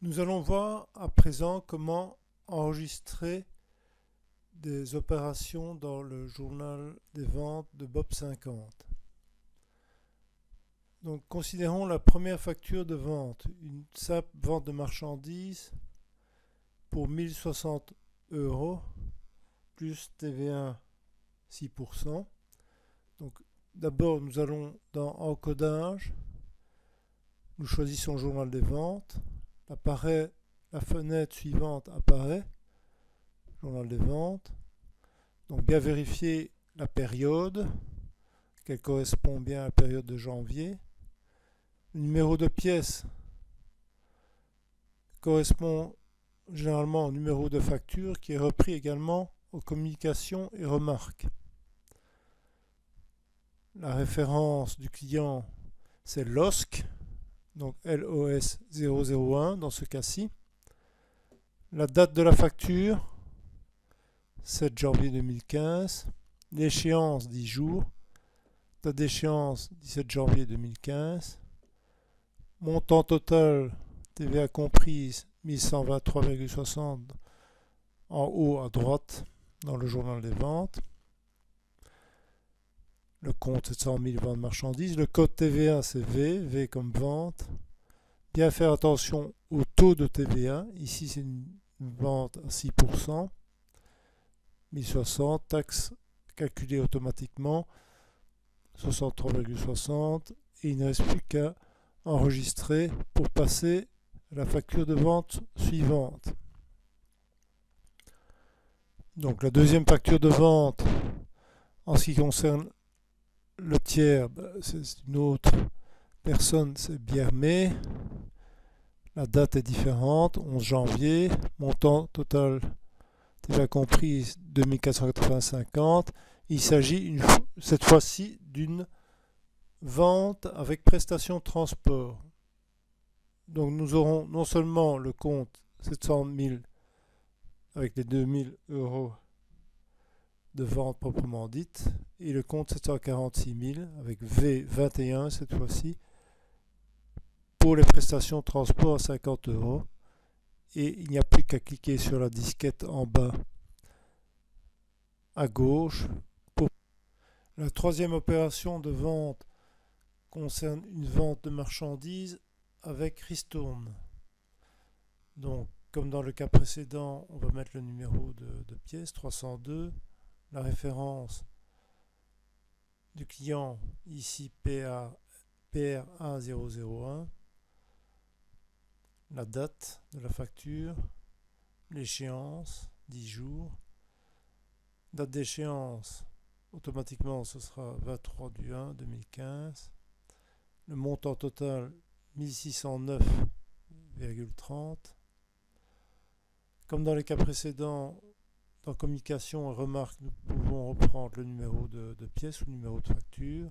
Nous allons voir à présent comment enregistrer des opérations dans le journal des ventes de Bob 50. Donc considérons la première facture de vente, une simple vente de marchandises pour 1060 euros plus TVA 6%. Donc d'abord nous allons dans encodage, nous choisissons journal des ventes, la fenêtre suivante apparaît, journal des ventes. Donc bien vérifier la période, qu'elle correspond bien à la période de janvier. Le numéro de pièce correspond généralement au numéro de facture qui est repris également aux communications et remarques. La référence du client, c'est LOSC, donc LOS 001 dans ce cas-ci. La date de la facture, 7 janvier 2015. L'échéance, 10 jours. Date d'échéance, 17 janvier 2015. Montant total, TVA comprise, 1123,60 en haut à droite dans le journal des ventes. Le compte 700 000 ventes de marchandises. Le code TVA, c'est V comme vente. Bien faire attention au taux de TVA. Ici, c'est une vente à 6%. 1060, taxe calculée automatiquement, 63,60. Et il ne reste plus qu'à enregistrer pour passer à la facture de vente suivante. Donc la deuxième facture de vente, en ce qui concerne le tiers, c'est une autre personne, c'est Biermé. La date est différente, 11 janvier. Montant total TVA comprise 2485,50. Il s'agit cette fois-ci d'une vente avec prestation de transport. Donc nous aurons non seulement le compte 700 000 avec les 2000 euros de vente proprement dite, et le compte 746 000 avec V21 cette fois-ci, pour les prestations de transport à 50 euros. Et il n'y a plus qu'à cliquer sur la disquette en bas à gauche. La troisième opération de vente concerne une vente de marchandises avec ristourne. Donc, comme dans le cas précédent, on va mettre le numéro de pièce 302, la référence du client, ici PR1001, la date de la facture, l'échéance, 10 jours, date d'échéance, automatiquement ce sera 23 du 1 2015, le montant total 1609,30. Comme dans les cas précédents, dans communication et remarques, nous pouvons reprendre le numéro de pièce ou le numéro de facture.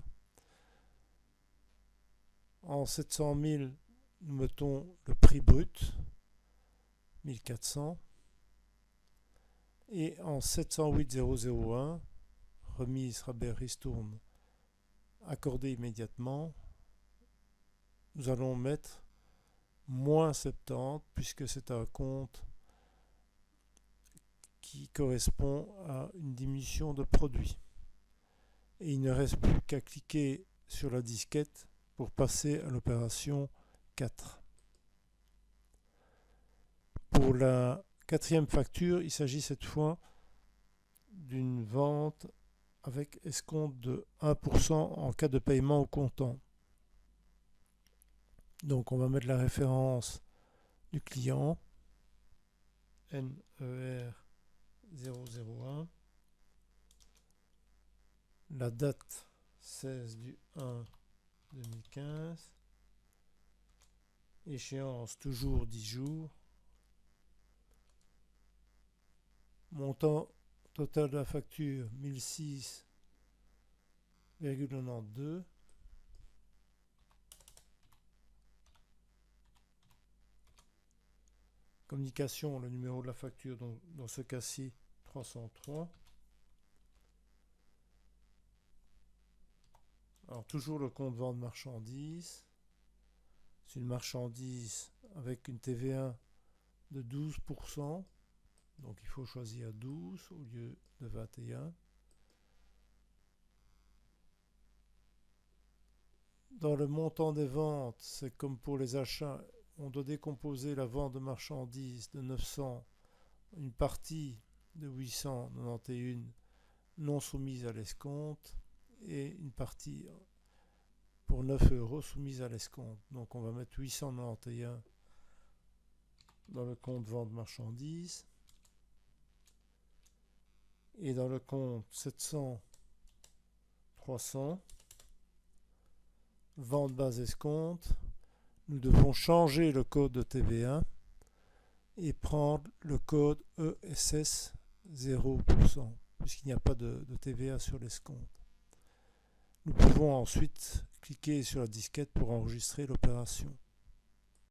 En 700 000, nous mettons le prix brut, 1400. Et en 708 001, remise, rabais, ristourne, accordé immédiatement, nous allons mettre moins 70 puisque c'est un compte qui correspond à une diminution de produit. Et il ne reste plus qu'à cliquer sur la disquette pour passer à l'opération 4. Pour la quatrième facture, il s'agit cette fois d'une vente avec escompte de 1% en cas de paiement au comptant. Donc on va mettre la référence du client, NER 001, la date 16 du 1 2015, échéance toujours 10 jours, montant total de la facture 1006,92. Communication, le numéro de la facture, donc dans ce cas-ci 303. Alors toujours le compte vente marchandises. C'est une marchandise avec une TVA de 12%. Donc il faut choisir 12 au lieu de 21. Dans le montant des ventes, c'est comme pour les achats, on doit décomposer la vente de marchandises de 900, une partie de 891 non soumise à l'escompte et une partie pour 9 euros soumise à l'escompte. Donc on va mettre 891 dans le compte vente marchandises et dans le compte 700 300 vente base escompte, nous devons changer le code de TVA et prendre le code ESS 0%, puisqu'il n'y a pas de TVA sur l'escompte. Nous pouvons ensuite cliquer sur la disquette pour enregistrer l'opération.